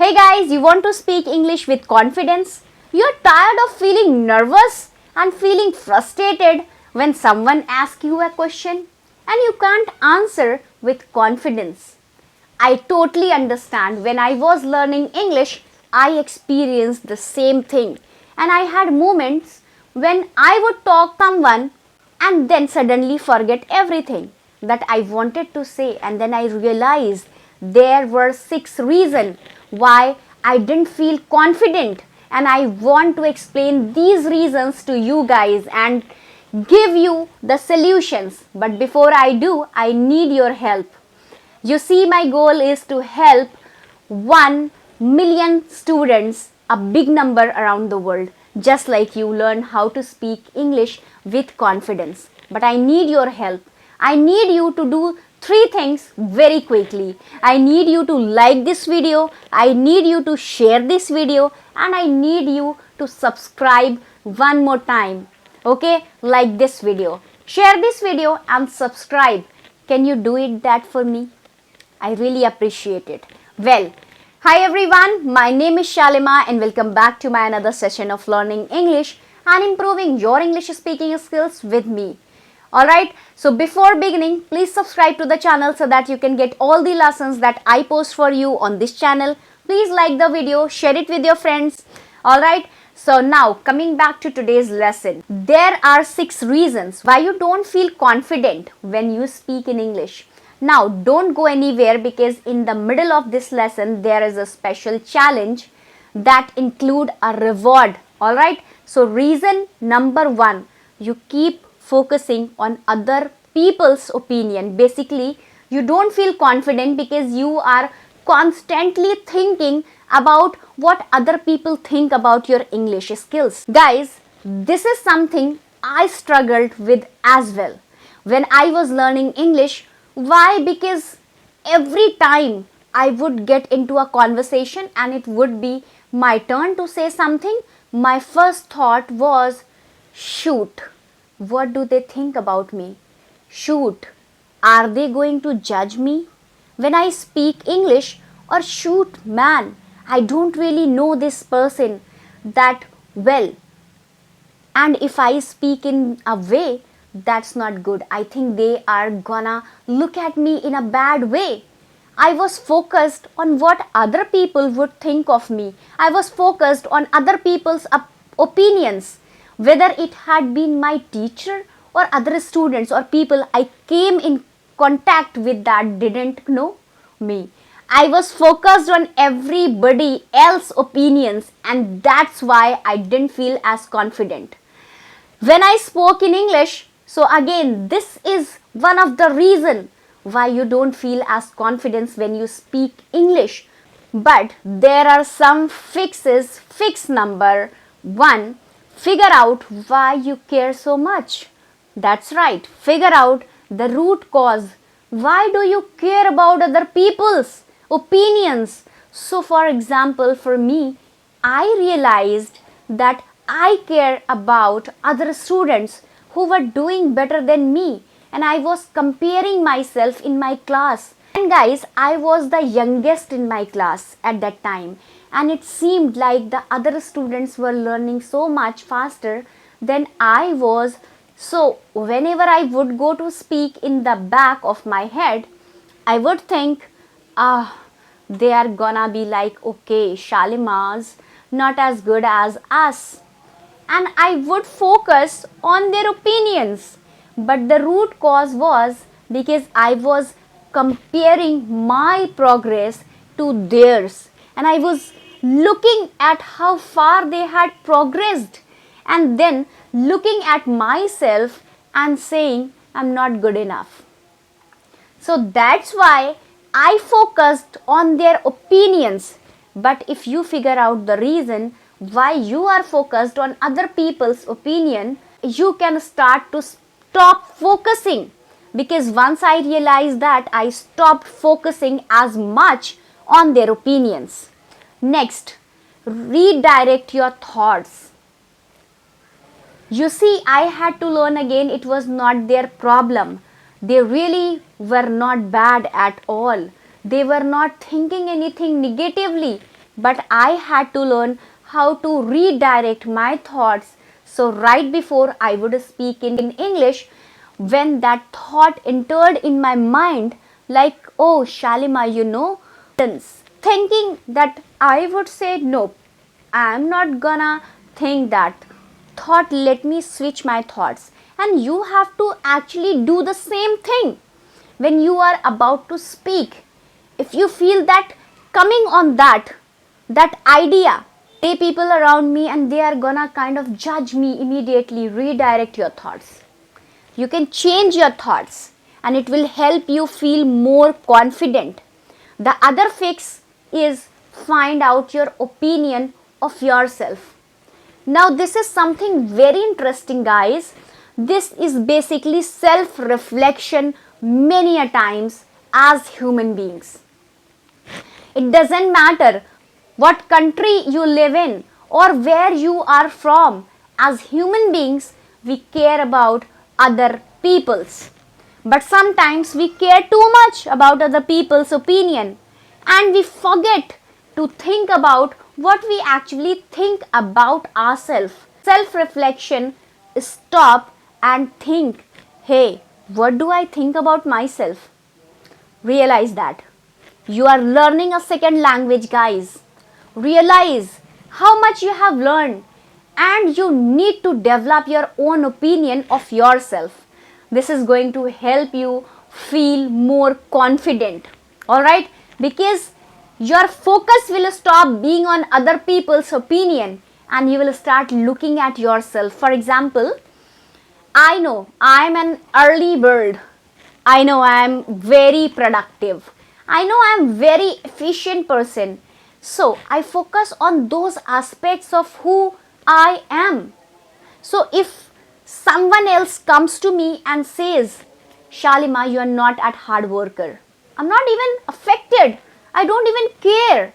Hey guys, you want to speak English with confidence? You're tired of feeling nervous and feeling frustrated when someone asks you a question and you can't answer with confidence. I totally understand. When I was learning English, I experienced the same thing. And I had moments when I would talk to someone and then suddenly forget everything that I wanted to say, and then I realized there were 6 reasons why I didn't feel confident, and I want to explain these reasons to you guys and give you the solutions. But before I do, I need your help. You see, my goal is to help 1 million students, a big number around the world, just like you, learn how to speak English with confidence. But I need your help. I need you to do 3 things very quickly. I need you to like this video, I need you to share this video, and I need you to subscribe one more time. Okay, like this video, share this video and subscribe. Can you do it that for me? I really appreciate it. Well, hi everyone, my name is Shalima and welcome back to my another session of learning English and improving your English speaking skills with me. Alright, so before beginning, please subscribe to the channel so that you can get all the lessons that I post for you on this channel. Please like the video, share it with your friends. Alright, so now coming back to today's lesson. There are 6 reasons why you don't feel confident when you speak in English. Now don't go anywhere because in the middle of this lesson there is a special challenge that include a reward. Alright, so reason number 1, you keep focusing on other people's opinion. Basically, you don't feel confident because you are constantly thinking about what other people think about your English skills. Guys, this is something I struggled with as well when I was learning English. Why? Because every time I would get into a conversation and it would be my turn to say something, my first thought was, shoot, what do they think about me? Shoot, are they going to judge me when I speak English? Or shoot, man, I don't really know this person that well, and if I speak in a way that's not good, I think they are gonna look at me in a bad way. I was focused on what other people would think of me. I was focused on other people's opinions, whether it had been my teacher or other students or people I came in contact with that didn't know me. I was focused on everybody else's opinions, and that's why I didn't feel as confident when I spoke in English. So again, this is one of the reasons why you don't feel as confident when you speak English. But there are some fixes. Fix number 1, figure out why you care so much. That's right, figure out the root cause. Why do you care about other people's opinions? So for example, for me, I realized that I care about other students who were doing better than me, and I was comparing myself in my class. And guys, I was the youngest in my class at that time, and it seemed like the other students were learning so much faster than I was. So whenever I would go to speak, in the back of my head I would think, they are gonna be like, okay, Shalima's not as good as us, and I would focus on their opinions. But the root cause was because I was comparing my progress to theirs, and I was looking at how far they had progressed and then looking at myself and saying I'm not good enough. So that's why I focused on their opinions. But if you figure out the reason why you are focused on other people's opinion, you can start to stop focusing. Because once I realized that, I stopped focusing as much on their opinions. Next, redirect your thoughts. You see, I had to learn again, it was not their problem. They really were not bad at all. They were not thinking anything negatively. but I had to learn how to redirect my thoughts. So, right before I would speak in English, when that thought entered in my mind, like, oh, Shalima, thinking that I would say, nope, I'm not gonna think that thought. Let me switch my thoughts. And you have to actually do the same thing when you are about to speak. If you feel that coming on that idea, they people around me and they are gonna kind of judge me, immediately redirect your thoughts. You can change your thoughts and it will help you feel more confident. The other fix is find out your opinion of yourself. Now, this is something very interesting, guys. This is basically self reflection many a times as human beings. It doesn't matter what country you live in or where you are from. As human beings, we care about other people's. But sometimes we care too much about other people's opinion and we forget to think about what we actually think about ourselves. Self reflection is stop and think, hey, what do I think about myself? Realize that. You are learning a second language, guys. Realize how much you have learned and you need to develop your own opinion of yourself. This is going to help you feel more confident. Alright? Because your focus will stop being on other people's opinion and you will start looking at yourself. For example, I know I am an early bird. I know I am very productive. I know I am very efficient person. So I focus on those aspects of who I am. So if someone else comes to me and says, Shalima, you are not a hard worker, I'm not even affected. I don't even care.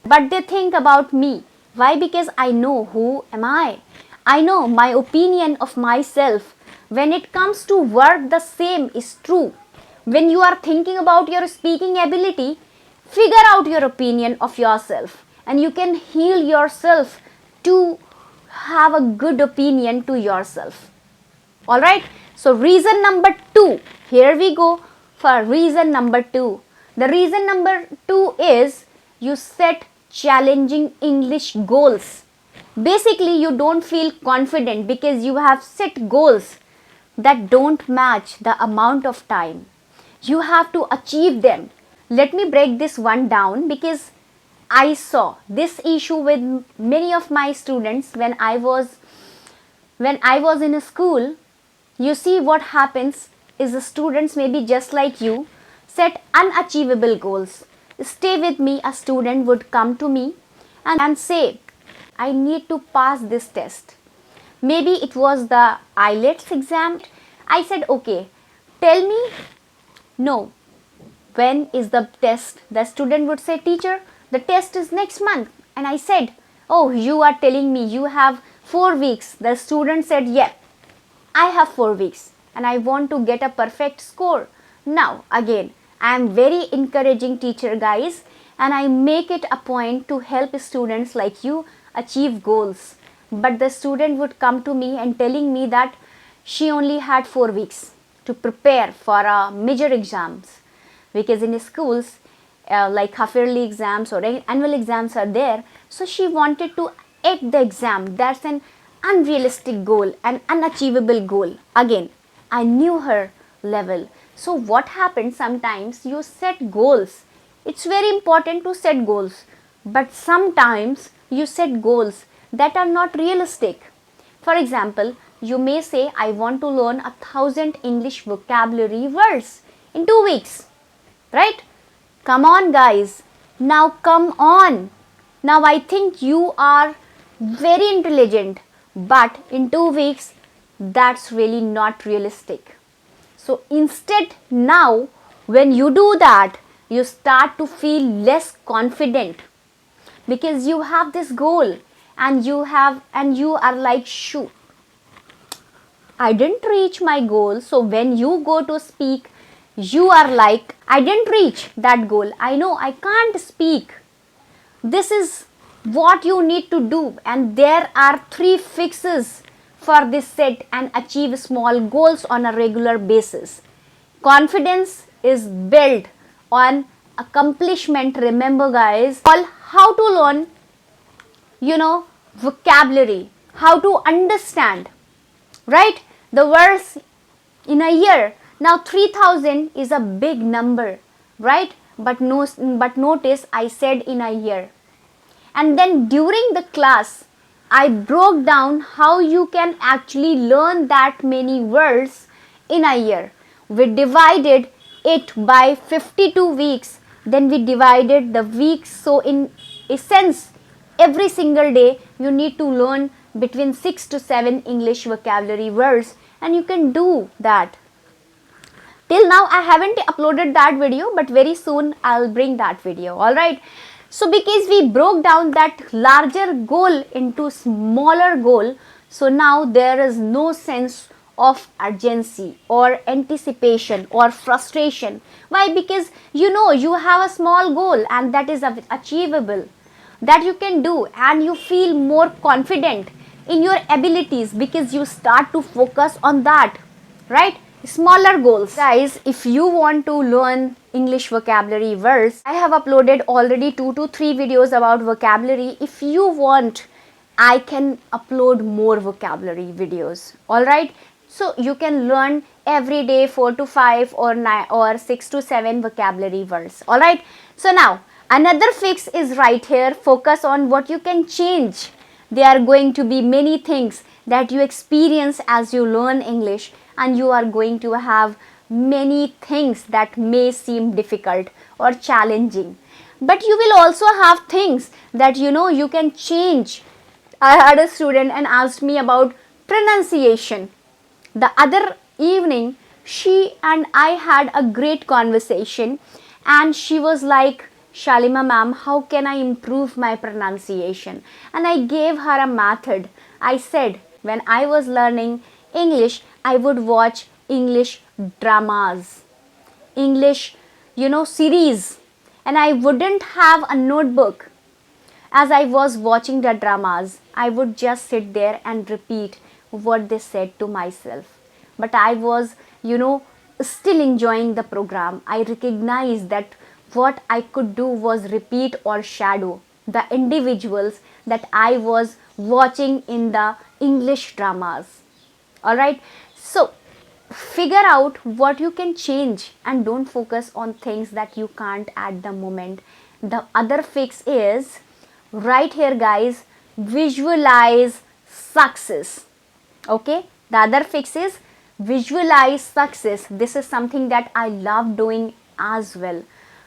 But they think about me. Why? Because I know who am I. I know my opinion of myself. When it comes to work, the same is true. When you are thinking about your speaking ability, figure out your opinion of yourself and you can heal yourself to have a good opinion to yourself. Alright, so reason number 2. Here we go for reason number 2. The reason number 2 is you set challenging English goals. Basically, you don't feel confident because you have set goals that don't match the amount of time. You have to achieve them. Let me break this one down because I saw this issue with many of my students when I was in a school. You see what happens is the students maybe just like you set unachievable goals. Stay with me, a student would come to me and say, I need to pass this test. Maybe it was the IELTS exam. I said, okay, tell me, no, when is the test? The student would say, teacher, the test is next month. And I said, oh, you are telling me you have 4 weeks. The student said, yeah, I have 4 weeks and I want to get a perfect score. Now, again, I am very encouraging teacher, guys, and I make it a point to help students like you achieve goals. But the student would come to me and telling me that she only had 4 weeks to prepare for major exams, because in schools like half yearly exams or annual exams are there. So she wanted to act the exam. That's an unrealistic goal, an unachievable goal. Again, I knew her level. So what happens, sometimes you set goals. It's very important to set goals, but sometimes you set goals that are not realistic. For example, you may say, I want to learn 1,000 English vocabulary words in 2 weeks, right? Come on, guys. Now come on. Now I think you are very intelligent, but in 2 weeks, that's really not realistic. So instead, now when you do that, you start to feel less confident because you have this goal and you are like, shoot, I didn't reach my goal. So when you go to speak, you are like, I didn't reach that goal. I know I can't speak. This is what you need to do, and there are 3 fixes for this set and achieve small goals on a regular basis. Confidence is built on accomplishment. Remember guys, all how to learn, vocabulary, how to understand, right? The words in a year. Now 3000 is a big number, right? But no, but notice I said in a year. And then during the class, I broke down how you can actually learn that many words in a year. We divided it by 52 weeks. Then we divided the weeks. So in essence, every single day you need to learn between 6 to 7 English vocabulary words, and you can do that. Till now I haven't uploaded that video, but very soon I'll bring that video. Alright. So because we broke down that larger goal into smaller goal, so now there is no sense of urgency or anticipation or frustration. Why? Because you have a small goal and that is achievable, that you can do, and you feel more confident in your abilities because you start to focus on that, right? Smaller goals. Guys, if you want to learn English vocabulary words, I have uploaded already 2 to 3 videos about vocabulary. If you want, I can upload more vocabulary videos. Alright, so you can learn every day 4 to 5 or 9 or 6 to 7 vocabulary words. Alright, so now another fix is right here. Focus on what you can change. There are going to be many things that you experience as you learn English, and you are going to have many things that may seem difficult or challenging, but you will also have things that you can change. I had a student and asked me about pronunciation. The other evening, she and I had a great conversation, and she was like, Shalima ma'am, how can I improve my pronunciation? And I gave her a method. I said, when I was learning English, I would watch English dramas, English, series, and I wouldn't have a notebook. As I was watching the dramas, I would just sit there and repeat what they said to myself. But I was, still enjoying the program. I recognized that what I could do was repeat or shadow the individuals that I was watching in the English dramas. Alright, so figure out what you can change and don't focus on things that you can't at the moment. The other fix is right here, guys. Visualize success. Okay, the other fix is visualize success. This is something that I love doing as well.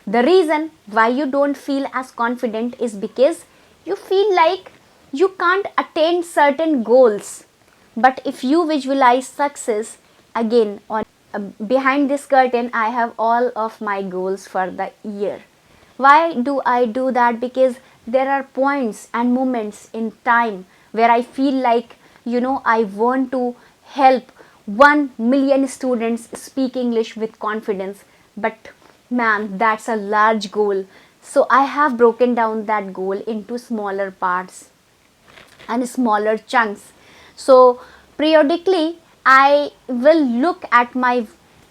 The reason why you don't feel as confident is because you feel like you can't attain certain goals. But if you visualize success, again, on behind this curtain, I have all of my goals for the year. Why do I do that? Because there are points and moments in time where I feel like, I want to help 1 million students speak English with confidence. But man, that's a large goal. So I have broken down that goal into smaller parts and smaller chunks. So periodically I will look at my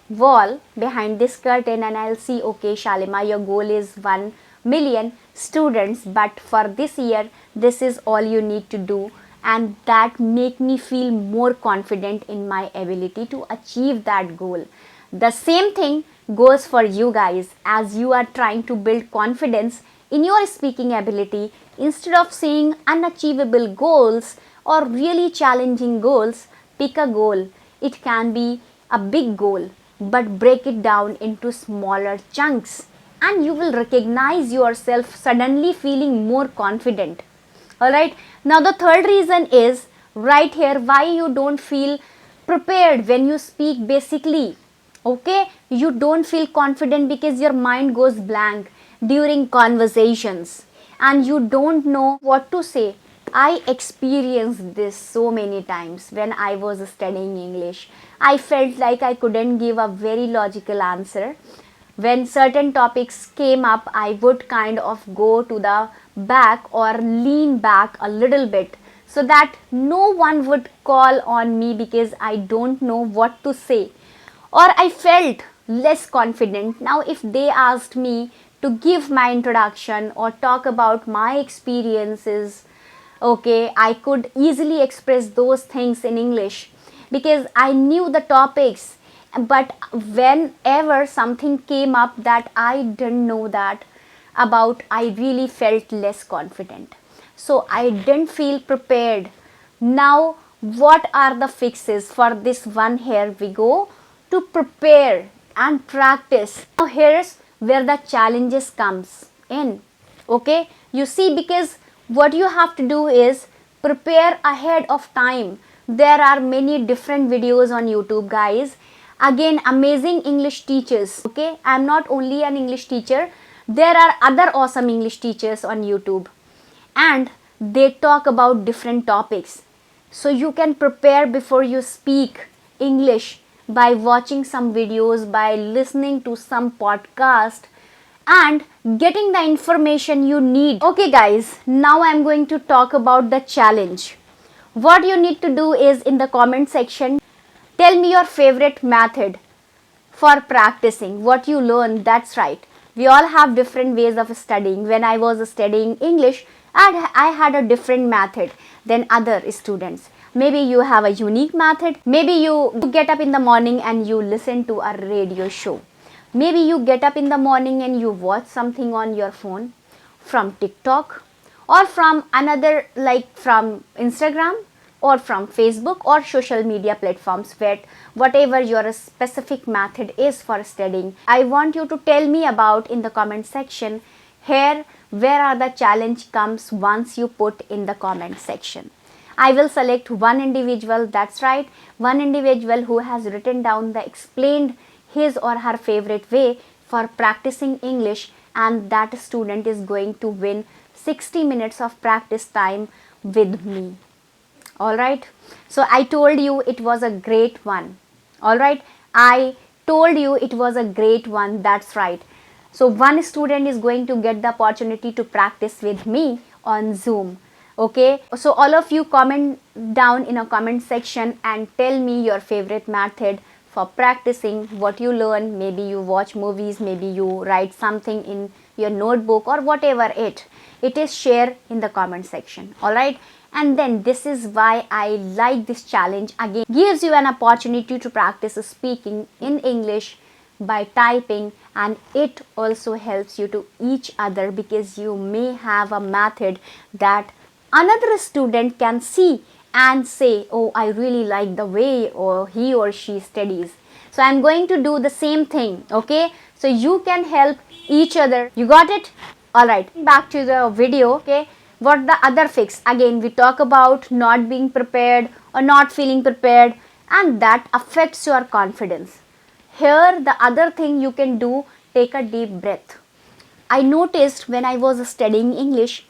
wall behind this curtain and I'll see, okay Shalima, your goal is 1 million students, but for this year this is all you need to do, and that make me feel more confident in my ability to achieve that goal. The same thing goes for you guys. As you are trying to build confidence in your speaking ability, instead of seeing unachievable goals or really challenging goals, pick a goal. It can be a big goal, but break it down into smaller chunks and you will recognize yourself suddenly feeling more confident. Alright, now the third reason is right here why you don't feel prepared when you speak basically. Okay, you don't feel confident because your mind goes blank during conversations and you don't know what to say. I experienced this so many times when I was studying English. I felt like I couldn't give a very logical answer. When certain topics came up, I would kind of go to the back or lean back a little bit so that no one would call on me because I don't know what to say, or I felt less confident. Now, if they asked me to give my introduction or talk about my experiences, okay, I could easily express those things in English because I knew the topics. But whenever something came up that I didn't know that about, I really felt less confident. So I didn't feel prepared. Now, what are the fixes for this one? Here we go to prepare and practice. Now, here's where the challenges comes in. Okay, you see, because what you have to do is prepare ahead of time. There are many different videos on YouTube, guys. Again, amazing English teachers. Okay, I'm not only an English teacher, there are other awesome English teachers on YouTube, and they talk about different topics. So you can prepare before you speak English by watching some videos, by listening to some podcast, and getting the information you need. Okay guys, now I'm going to talk about the challenge. What you need to do is, in the comment section, tell me your favorite method for practicing what you learn. That's right, we all have different ways of studying. When I was studying English, I had a different method than other students. Maybe you have a unique method. Maybe you get up in the morning and you listen to a radio show. Maybe you get up in the morning and you watch something on your phone from TikTok or from another, like from Instagram or from Facebook or social media platforms, where whatever your specific method is for studying. I want you to tell me about in the comment section. Here, where are the challenge comes once you put in the comment section. I will select one individual, that's right, one individual who has written down the explained his or her favorite way for practicing English, and that student is going to win 60 minutes of practice time with me. Alright, so I told you it was a great one. Alright, I told you it was a great one, that's right. So one student is going to get the opportunity to practice with me on Zoom. Okay, so all of you comment down in a comment section and tell me your favorite method for practicing what you learn. Maybe you watch movies, maybe you write something in your notebook, or whatever it is, share in the comment section. Alright, and then this is why I like this challenge. Again, gives you an opportunity to practice speaking in English by typing, and it also helps you to each other, because you may have a method that another student can see and say, oh, I really like the way or he or she studies. So I'm going to do the same thing. Okay, so you can help each other. You got it? Alright, back to the video. Okay, what the other fix? Again, we talk about not being prepared or not feeling prepared, and that affects your confidence. Here, the other thing you can do, take a deep breath. I noticed when I was studying English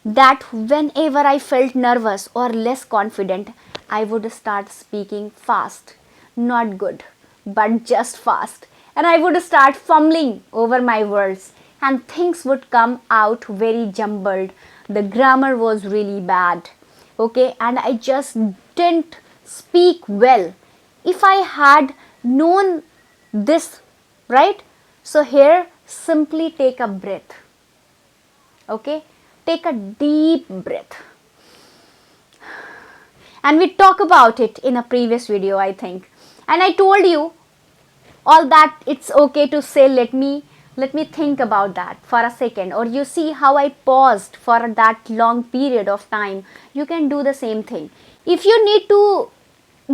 that whenever I felt nervous or less confident, I would start speaking fast. Not good, but just fast. And I would start fumbling over my words, and things would come out very jumbled. The grammar was really bad. Okay, and I just didn't speak well. If I had known this, right? So here, simply take a breath. Okay, take a deep breath. And we talk about it in a previous video, I think. And I told you all that it's okay to say, let me think about that for a second. Or you see how I paused for that long period of time. You can do the same thing. If you need to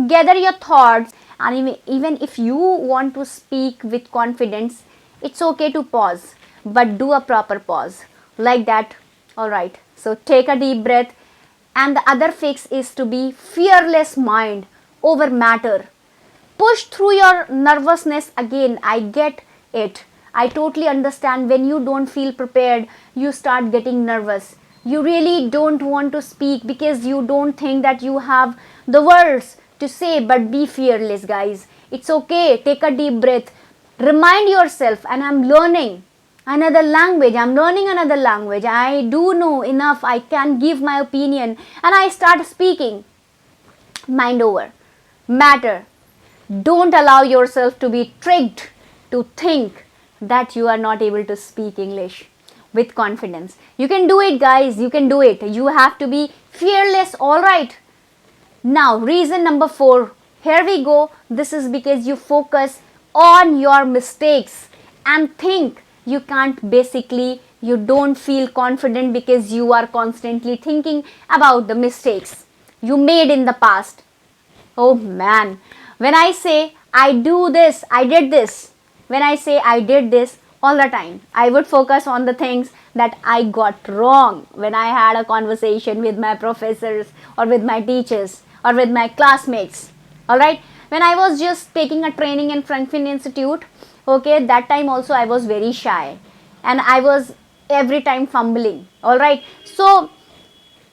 gather your thoughts, and even if you want to speak with confidence, it's okay to pause, but do a proper pause like that. Alright, so take a deep breath. And the other fix is to be fearless mind over matter. Push through your nervousness. Again, I get it. I totally understand. When you don't feel prepared, you start getting nervous. You really don't want to speak because you don't think that you have the words to say, but be fearless, guys. It's okay. Take a deep breath. Remind yourself, and I'm learning another language, I'm learning another language, I do know enough, I can give my opinion, and I start speaking. Mind over matter. Don't allow yourself to be tricked to think that you are not able to speak English with confidence. You can do it, guys. You can do it. You have to be fearless, all right? Now, reason number 4. Here we go. This is because you focus on your mistakes and think you can't basically, you don't feel confident because you are constantly thinking about the mistakes you made in the past. Oh man, when I say I do this, I did this, when I say I did this all the time, I would focus on the things that I got wrong when I had a conversation with my professors or with my teachers or with my classmates. Alright, when I was just taking a training in Franklin Institute, okay, that time also I was very shy and I was every time fumbling. Alright, so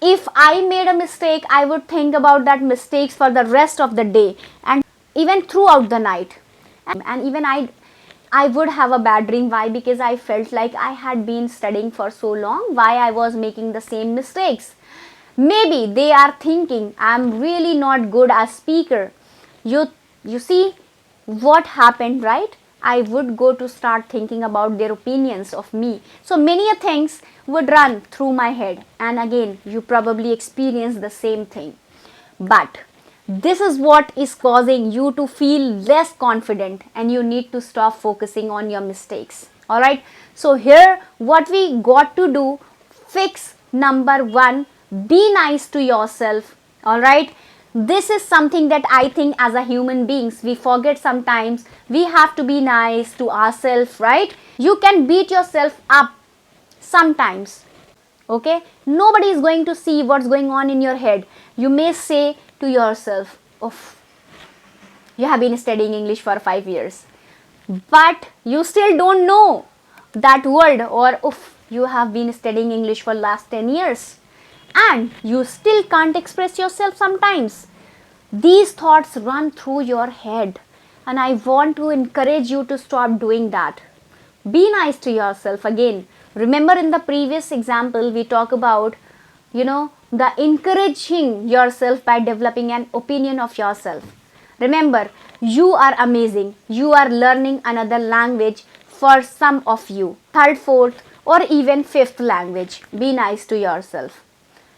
if I made a mistake, I would think about that mistakes for the rest of the day and even throughout the night. And even I would have a bad dream. Why? Because I felt like I had been studying for so long. Why I was making the same mistakes? Maybe they are thinking I'm really not good as speaker. You see what happened, right? I would go to start thinking about their opinions of me. So many things would run through my head, and again you probably experience the same thing. But this is what is causing you to feel less confident, and you need to stop focusing on your mistakes. Alright, so here what we got to do, fix number 1, be nice to yourself. Alright, this is something that I think as a human beings we forget sometimes. We have to be nice to ourselves, right? You can beat yourself up sometimes, okay? Nobody is going to see what's going on in your head. You may say to yourself, oh, you have been studying English for 5 years, but you still don't know that word, or you have been studying English for last 10 years and you still can't express yourself sometimes. These thoughts run through your head, and I want to encourage you to stop doing that. Be nice to yourself. Again, remember in the previous example we talk about, the encouraging yourself by developing an opinion of yourself. Remember, you are amazing. You are learning another language, for some of you, 3rd, 4th or even 5th language. Be nice to yourself.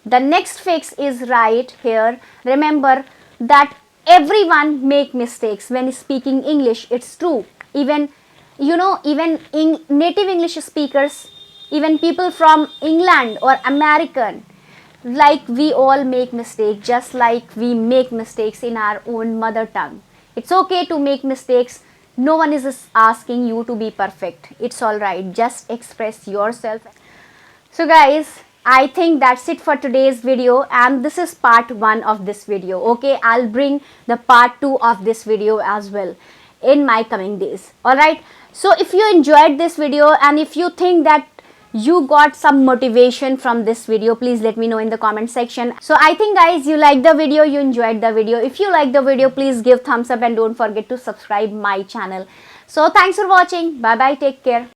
The next fix is right here. Remember that everyone make mistakes when speaking English. It's true. Even native English speakers, even people from England or American, like we all make mistakes, just like we make mistakes in our own mother tongue. It's okay to make mistakes. No one is asking you to be perfect. It's alright. Just express yourself. So guys, I think that's it for today's video, and this is part 1 of this video. Okay, I'll bring the part 2 of this video as well in my coming days. Alright, so if you enjoyed this video and if you think that you got some motivation from this video, please let me know in the comment section. So I think guys, you liked the video, you enjoyed the video. If you like the video, please give thumbs up and don't forget to subscribe my channel. So thanks for watching. Bye bye, take care.